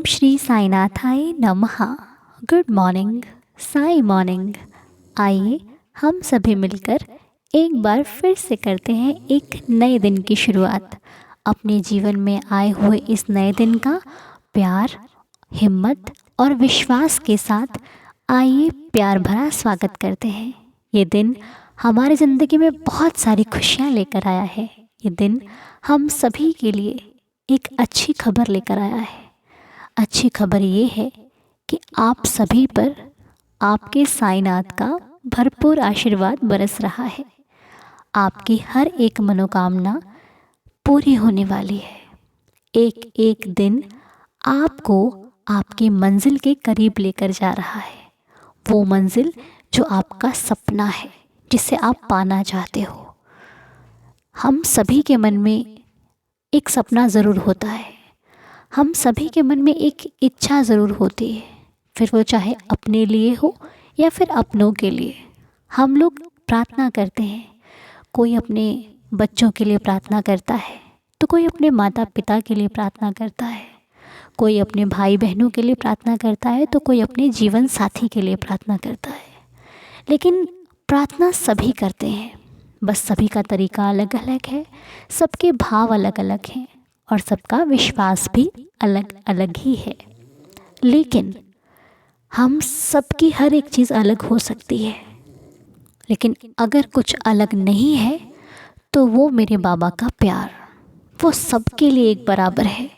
ओम श्री साईनाथाय नमः। Good morning, Sai morning. आइए हम सभी मिलकर एक बार फिर से करते हैं एक नए दिन की शुरुआत। अपने जीवन में आए हुए इस नए दिन का प्यार, हिम्मत और विश्वास के साथ आइए प्यार भरा स्वागत करते हैं। ये दिन हमारी ज़िंदगी में बहुत सारी खुशियाँ लेकर आया है। ये दिन हम सभी के लिए एक अच्छी खबर लेकर आया है। अच्छी खबर ये है कि आप सभी पर आपके साईनाथ का भरपूर आशीर्वाद बरस रहा है। आपकी हर एक मनोकामना पूरी होने वाली है। एक एक दिन आपको आपकी मंजिल के करीब लेकर जा रहा है। वो मंजिल जो आपका सपना है, जिसे आप पाना चाहते हो। हम सभी के मन में एक सपना ज़रूर होता है। हम सभी के मन में एक इच्छा ज़रूर होती है, फिर वो चाहे अपने लिए हो या फिर अपनों के लिए। हम लोग प्रार्थना करते हैं। कोई अपने बच्चों के लिए प्रार्थना करता है, तो कोई अपने माता पिता के लिए प्रार्थना करता है, कोई अपने भाई बहनों के लिए प्रार्थना करता है, तो कोई अपने जीवन साथी के लिए प्रार्थना करता है। लेकिन प्रार्थना सभी करते हैं, बस सभी का तरीका अलग अलग है, सबके भाव अलग अलग हैं और सबका विश्वास भी अलग अलग ही है। लेकिन हम सबकी हर एक चीज़ अलग हो सकती है, लेकिन अगर कुछ अलग नहीं है तो वो मेरे बाबा का प्यार, वो सबके लिए एक बराबर है।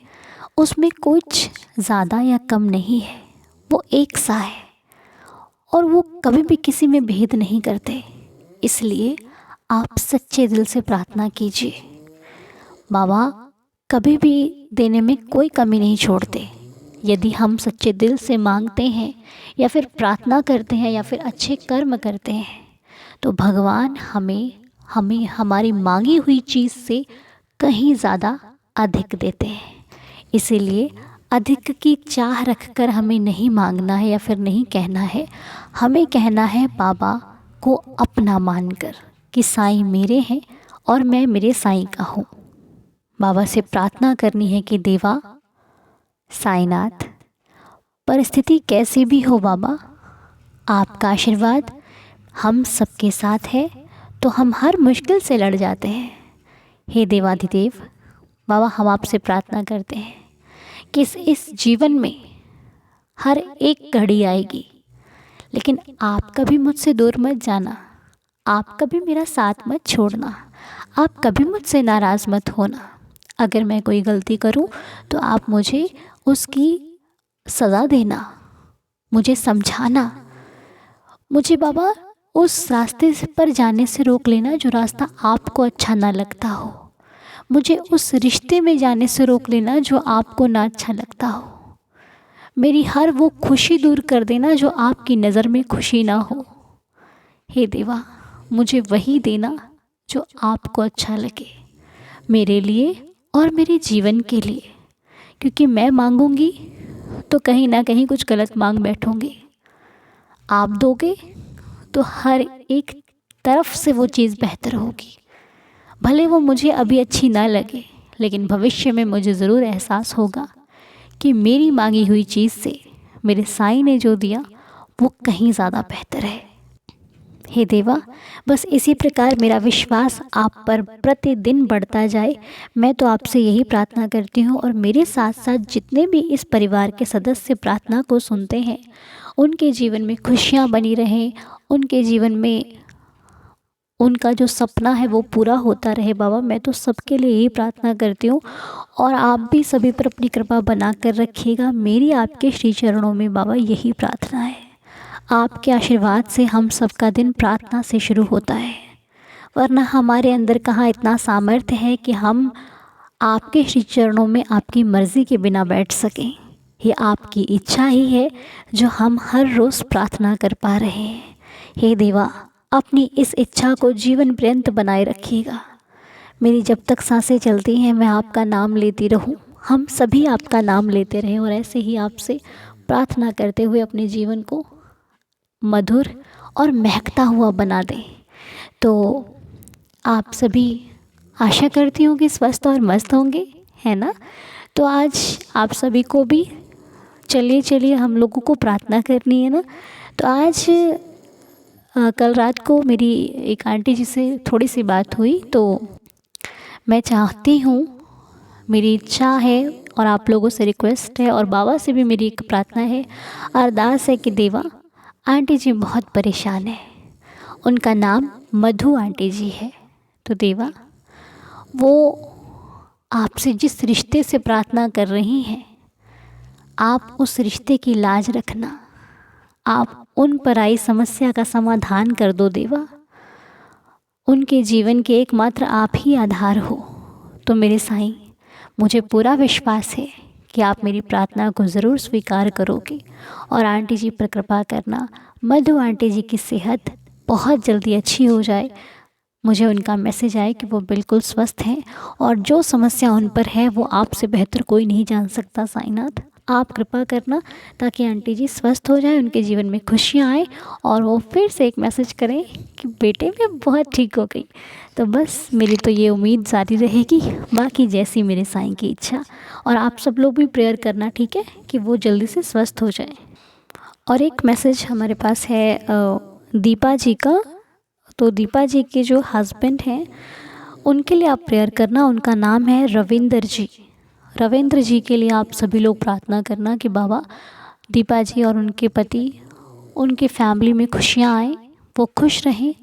उसमें कुछ ज़्यादा या कम नहीं है, वो एक सा है और वो कभी भी किसी में भेद नहीं करते। इसलिए आप सच्चे दिल से प्रार्थना कीजिए। बाबा कभी भी देने में कोई कमी नहीं छोड़ते। यदि हम सच्चे दिल से मांगते हैं या फिर प्रार्थना करते हैं या फिर अच्छे कर्म करते हैं, तो भगवान हमें हमारी मांगी हुई चीज़ से कहीं ज़्यादा अधिक देते हैं। इसीलिए अधिक की चाह रखकर हमें नहीं मांगना है या फिर नहीं कहना है। हमें कहना है बाबा को अपना मानकर कि साईं मेरे हैं और मैं मेरे साईं का हूँ। बाबा से प्रार्थना करनी है कि देवा साईनाथ, परिस्थिति कैसी भी हो बाबा, आपका आशीर्वाद हम सबके साथ है तो हम हर मुश्किल से लड़ जाते हैं। हे देवाधिदेव बाबा, हम आपसे प्रार्थना करते हैं कि इस जीवन में हर एक घड़ी आएगी, लेकिन आप कभी मुझसे दूर मत जाना, आप कभी मेरा साथ मत छोड़ना, आप कभी मुझसे नाराज़ मत होना। अगर मैं कोई गलती करूं तो आप मुझे उसकी सज़ा देना, मुझे समझाना, मुझे बाबा उस रास्ते पर जाने से रोक लेना जो रास्ता आपको अच्छा ना लगता हो, मुझे उस रिश्ते में जाने से रोक लेना जो आपको ना अच्छा लगता हो। मेरी हर वो खुशी दूर कर देना जो आपकी नज़र में खुशी ना हो। हे देवा, मुझे वही देना जो आपको अच्छा लगे, मेरे लिए और मेरे जीवन के लिए। क्योंकि मैं मांगूंगी तो कहीं ना कहीं कुछ गलत मांग बैठूंगी। आप दोगे तो हर एक तरफ से वो चीज़ बेहतर होगी। भले वो मुझे अभी अच्छी ना लगे, लेकिन भविष्य में मुझे ज़रूर एहसास होगा कि मेरी मांगी हुई चीज़ से मेरे साईं ने जो दिया वो कहीं ज़्यादा बेहतर है। हे देवा, बस इसी प्रकार मेरा विश्वास आप पर प्रतिदिन बढ़ता जाए। मैं तो आपसे यही प्रार्थना करती हूँ और मेरे साथ साथ जितने भी इस परिवार के सदस्य प्रार्थना को सुनते हैं, उनके जीवन में खुशियाँ बनी रहें, उनके जीवन में उनका जो सपना है वो पूरा होता रहे। बाबा, मैं तो सबके लिए यही प्रार्थना करती हूँ और आप भी सभी पर अपनी कृपा बना कर रखिएगा। मेरी आपके श्री चरणों में बाबा यही प्रार्थना है। आपके आशीर्वाद से हम सबका दिन प्रार्थना से शुरू होता है, वरना हमारे अंदर कहाँ इतना सामर्थ्य है कि हम आपके श्री चरणों में आपकी मर्ज़ी के बिना बैठ सकें। ये आपकी इच्छा ही है जो हम हर रोज़ प्रार्थना कर पा रहे हैं। हे देवा, अपनी इस इच्छा को जीवन पर्यंत बनाए रखिएगा। मेरी जब तक सांसें चलती हैं मैं आपका नाम लेती रहूं, हम सभी आपका नाम लेते रहें और ऐसे ही आपसे प्रार्थना करते हुए अपने जीवन को मधुर और महकता हुआ बना दें। तो आप सभी आशा करती हूँ कि स्वस्थ और मस्त होंगे, है ना। तो आज आप सभी को भी चलिए चलिए हम लोगों को प्रार्थना करनी है ना। तो आज कल रात को मेरी एक आंटी जी से थोड़ी सी बात हुई, तो मैं चाहती हूँ, मेरी इच्छा है और आप लोगों से रिक्वेस्ट है और बाबा से भी मेरी एक प्रार्थना है, अरदास है कि देवा, आंटी जी बहुत परेशान है। उनका नाम मधु आंटी जी है। तो देवा, वो आपसे जिस रिश्ते से प्रार्थना कर रही हैं, आप उस रिश्ते की लाज रखना। आप उन पर आई समस्या का समाधान कर दो देवा। उनके जीवन के एकमात्र आप ही आधार हो। तो मेरे साईं, मुझे पूरा विश्वास है कि आप मेरी प्रार्थना को ज़रूर स्वीकार करोगे और आंटी जी पर कृपा करना। मधु आंटी जी की सेहत बहुत जल्दी अच्छी हो जाए। मुझे उनका मैसेज आए कि वो बिल्कुल स्वस्थ हैं और जो समस्या उन पर है वो आपसे बेहतर कोई नहीं जान सकता। साईनाथ, आप कृपा करना ताकि आंटी जी स्वस्थ हो जाए, उनके जीवन में खुशियाँ आए और वो फिर से एक मैसेज करें कि बेटे मैं बहुत ठीक हो गई। तो बस मेरी तो ये उम्मीद जारी रहेगी, बाकी जैसी मेरे साईं की इच्छा। और आप सब लोग भी प्रेयर करना, ठीक है, कि वो जल्दी से स्वस्थ हो जाए। और एक मैसेज हमारे पास है दीपा जी का। तो दीपा जी के जो हस्बैंड हैं उनके लिए आप प्रेयर करना। उनका नाम है रविंदर जी। रविंद्र जी के लिए आप सभी लोग प्रार्थना करना कि बाबा, दीपा जी और उनके पति, उनके फैमिली में खुशियाँ आएँ, वो खुश रहें,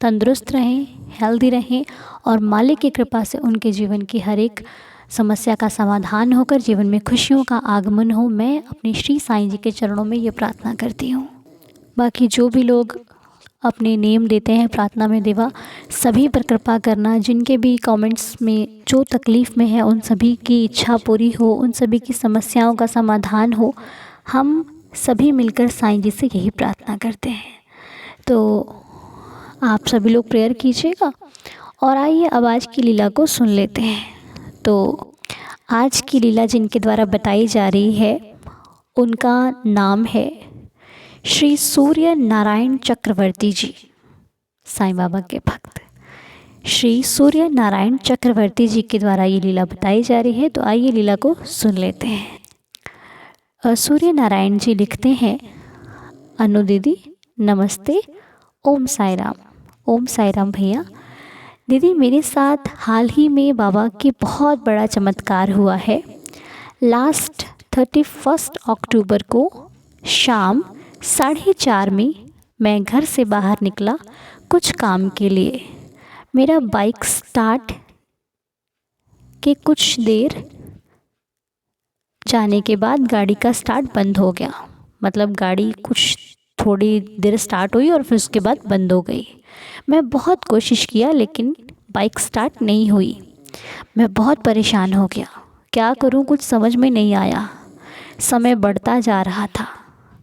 तंदुरुस्त रहें, हेल्दी रहें और मालिक की कृपा से उनके जीवन की हर एक समस्या का समाधान होकर जीवन में खुशियों का आगमन हो। मैं अपने श्री साईं जी के चरणों में ये प्रार्थना करती हूँ। बाकी जो भी लोग अपने नेम देते हैं प्रार्थना में, देवा सभी पर कृपा करना। जिनके भी कमेंट्स में जो तकलीफ़ में है उन सभी की इच्छा पूरी हो, उन सभी की समस्याओं का समाधान हो। हम सभी मिलकर साईं जी से यही प्रार्थना करते हैं। तो आप सभी लोग प्रेयर कीजिएगा। और आइए अब आज की लीला को सुन लेते हैं। तो आज की लीला जिनके द्वारा बताई जा रही है उनका नाम है श्री सूर्य नारायण चक्रवर्ती जी, साईं बाबा के भक्त श्री सूर्य नारायण चक्रवर्ती जी के द्वारा ये लीला बताई जा रही है। तो आइए लीला को सुन लेते हैं। सूर्य नारायण जी लिखते हैं, अनु दीदी नमस्ते, ओम साई राम। ओम साई राम भैया। दीदी, मेरे साथ हाल ही में बाबा की बहुत बड़ा चमत्कार हुआ है। लास्ट 31 अक्टूबर को शाम 4:30 में मैं घर से बाहर निकला कुछ काम के लिए। मेरा बाइक स्टार्ट के कुछ देर जाने के बाद गाड़ी का स्टार्ट बंद हो गया। मतलब गाड़ी कुछ थोड़ी देर स्टार्ट हुई और फिर उसके बाद बंद हो गई। मैं बहुत कोशिश किया लेकिन बाइक स्टार्ट नहीं हुई। मैं बहुत परेशान हो गया, क्या करूं कुछ समझ में नहीं आया। समय बढ़ता जा रहा था।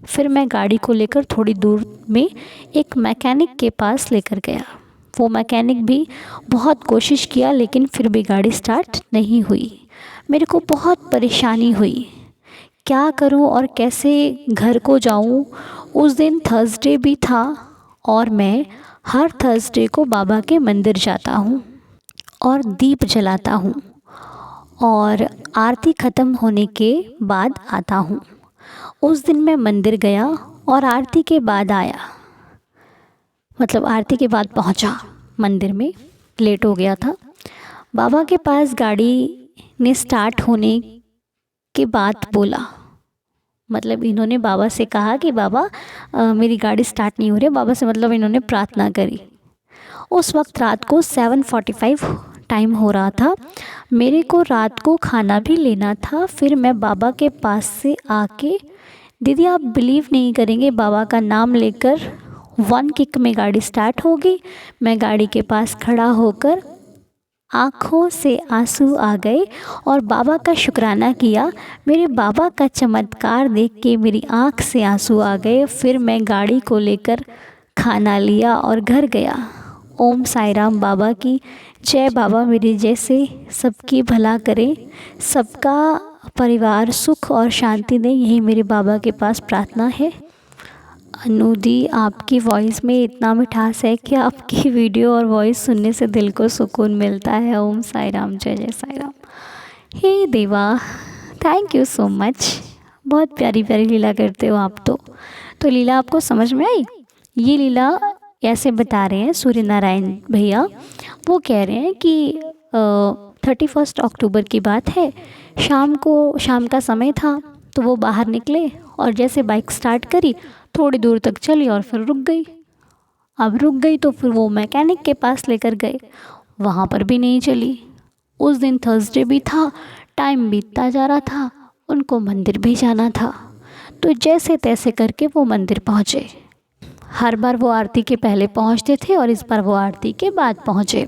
फिर मैं गाड़ी को लेकर थोड़ी दूर में एक मैकेनिक के पास लेकर गया। वो मैकेनिक भी बहुत कोशिश किया लेकिन फिर भी गाड़ी स्टार्ट नहीं हुई। मेरे को बहुत परेशानी हुई, क्या करूं और कैसे घर को जाऊं। उस दिन थर्सडे भी था और मैं हर थर्सडे को बाबा के मंदिर जाता हूं और दीप जलाता हूं और आरती ख़त्म होने के बाद आता हूं। उस दिन मैं मंदिर गया और आरती के बाद आया, मतलब आरती के बाद पहुंचा मंदिर में, लेट हो गया था। बाबा के पास गाड़ी ने स्टार्ट होने के बाद बोला, मतलब इन्होंने बाबा से कहा कि बाबा मेरी गाड़ी स्टार्ट नहीं हो रही। बाबा से मतलब इन्होंने प्रार्थना करी। उस वक्त रात को 7:45 टाइम हो रहा था। मेरे को रात को खाना भी लेना था। फिर मैं बाबा के पास से आके, दीदी आप बिलीव नहीं करेंगे, बाबा का नाम लेकर 1 किक में गाड़ी स्टार्ट होगी। मैं गाड़ी के पास खड़ा होकर आँखों से आंसू आ गए और बाबा का शुक्राना किया। मेरे बाबा का चमत्कार देख के मेरी आँख से आंसू आ गए। फिर मैं गाड़ी को लेकर खाना लिया और घर गया। ओम साई राम। बाबा की जय। बाबा मेरे जैसे सबकी भला करें, सबका परिवार सुख और शांति दें, यही मेरे बाबा के पास प्रार्थना है। अनुदी, आपकी वॉइस में इतना मिठास है कि आपकी वीडियो और वॉइस सुनने से दिल को सुकून मिलता है। ओम साई राम। जय जय साई राम। हे देवा, थैंक यू सो मच। बहुत प्यारी प्यारी लीला करते हो आप तो लीला आपको समझ में आई? ये लीला ऐसे बता रहे हैं सूर्य नारायण भैया। वो कह रहे हैं कि 31 अक्टूबर की बात है, शाम का समय था, तो वो बाहर निकले और जैसे बाइक स्टार्ट करी थोड़ी दूर तक चली और फिर रुक गई। अब रुक गई तो फिर वो मैकेनिक के पास लेकर गए, वहाँ पर भी नहीं चली। उस दिन थर्सडे भी था, टाइम बीतता जा रहा था, उनको मंदिर भी जाना था, तो जैसे तैसे करके वो मंदिर पहुँचे। हर बार वो आरती के पहले पहुँचते थे और इस बार वो आरती के बाद पहुँचे।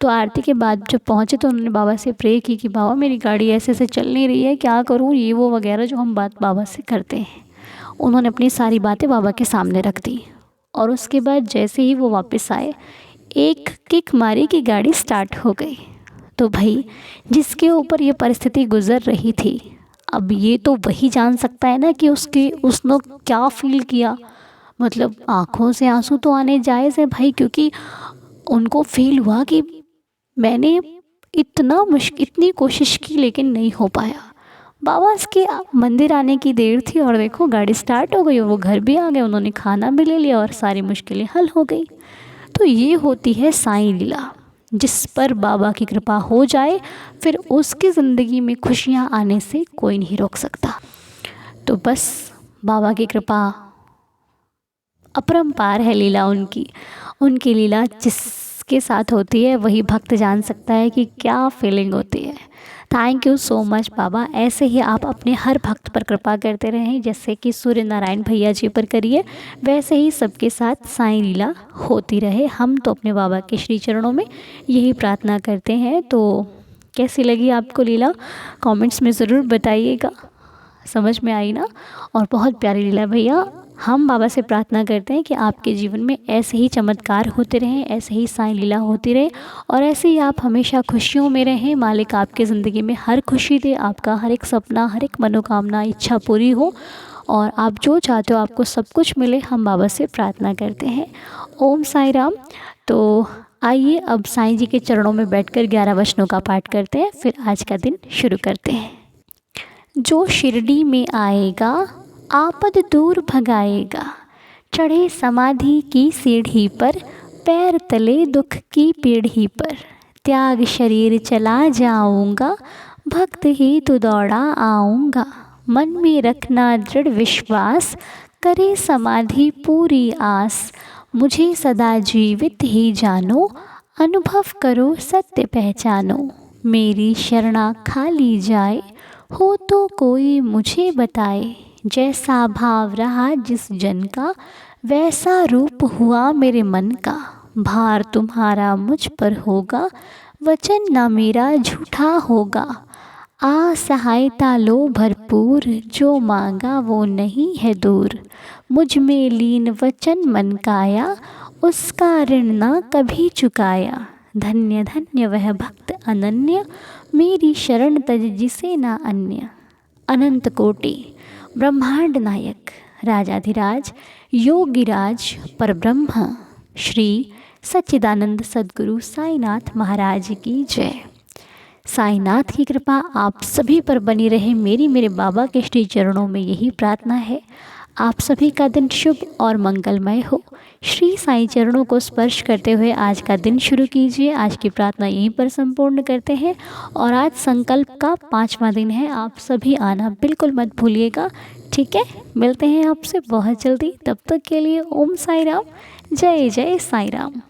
तो आरती के बाद जब पहुँचे तो उन्होंने बाबा से प्रे की कि बाबा मेरी गाड़ी ऐसे ऐसे चल नहीं रही है, क्या करूँ, ये वो वगैरह जो हम बात बाबा से करते हैं। उन्होंने अपनी सारी बातें बाबा के सामने रख दी और उसके बाद जैसे ही वो वापस आए, एक किक मारी कि गाड़ी स्टार्ट हो गई। तो भाई जिसके ऊपर ये परिस्थिति गुजर रही थी, अब ये तो वही जान सकता है ना कि उसने क्या फील किया। मतलब आँखों से आंसू तो आने जायज़ है भाई, क्योंकि उनको फील हुआ कि मैंने इतनी कोशिश की लेकिन नहीं हो पाया। बाबा के मंदिर आने की देर थी और देखो गाड़ी स्टार्ट हो गई और वो घर भी आ गए, उन्होंने खाना भी ले लिया और सारी मुश्किलें हल हो गई। तो ये होती है साईं लीला। जिस पर बाबा की कृपा हो जाए फिर उसकी ज़िंदगी में खुशियाँ आने से कोई नहीं रोक सकता। तो बस बाबा की कृपा अपरंपार है लीला उनकी लीला जिसके साथ होती है वही भक्त जान सकता है कि क्या फीलिंग होती है। थैंक यू सो मच बाबा, ऐसे ही आप अपने हर भक्त पर कृपा करते रहें, जैसे कि सूर्य नारायण भैया जी पर करिए, वैसे ही सबके साथ साईं लीला होती रहे। हम तो अपने बाबा के श्री चरणों में यही प्रार्थना करते हैं। तो कैसी लगी आपको लीला, कमेंट्स में ज़रूर बताइएगा, समझ में आई ना? और बहुत प्यारी लीला भैया। हम बाबा से प्रार्थना करते हैं कि आपके जीवन में ऐसे ही चमत्कार होते रहें, ऐसे ही साईं लीला होती रहे और ऐसे ही आप हमेशा खुशियों में रहें। मालिक आपके ज़िंदगी में हर खुशी दे, आपका हर एक सपना, हर एक मनोकामना, इच्छा पूरी हो और आप जो चाहते हो आपको सब कुछ मिले। हम बाबा से प्रार्थना करते हैं। ओम साई राम। तो आइए अब साईं जी के चरणों में बैठकर 11 वचनों का पाठ करते हैं, फिर आज का दिन शुरू करते हैं। जो शिरडी में आएगा आपद दूर भगाएगा, चढ़े समाधि की सीढ़ी पर, पैर तले दुख की पीढ़ी पर, त्याग शरीर चला जाऊंगा, भक्त ही तो दौड़ा आऊंगा, मन में रखना दृढ़ विश्वास, करे समाधि पूरी आस, मुझे सदा जीवित ही जानो, अनुभव करो सत्य पहचानो, मेरी शरणा खाली जाए, हो तो कोई मुझे बताए, जैसा भाव रहा जिस जन का, वैसा रूप हुआ मेरे मन का, भार तुम्हारा मुझ पर होगा, वचन ना मेरा झूठा होगा, आ सहायता लो भरपूर, जो मांगा वो नहीं है दूर, मुझ में लीन वचन मन काया, उसका ऋण ना कभी चुकाया, धन्य धन्य वह भक्त अनन्य, मेरी शरण तज जिसे ना अन्य, अनंत कोटि ब्रह्मांड नायक राजाधिराज योगिराज परब्रह्म श्री सच्चिदानंद सद्गुरु साईनाथ महाराज की जय। साईनाथ की कृपा आप सभी पर बनी रहे, मेरे बाबा के श्री चरणों में यही प्रार्थना है। आप सभी का दिन शुभ और मंगलमय हो। श्री साईं चरणों को स्पर्श करते हुए आज का दिन शुरू कीजिए। आज की प्रार्थना यहीं पर संपूर्ण करते हैं और आज संकल्प का 5वां दिन है। आप सभी आना बिल्कुल मत भूलिएगा, ठीक है? मिलते हैं आपसे बहुत जल्दी, तब तक के लिए ओम साई राम, जय जय साई राम।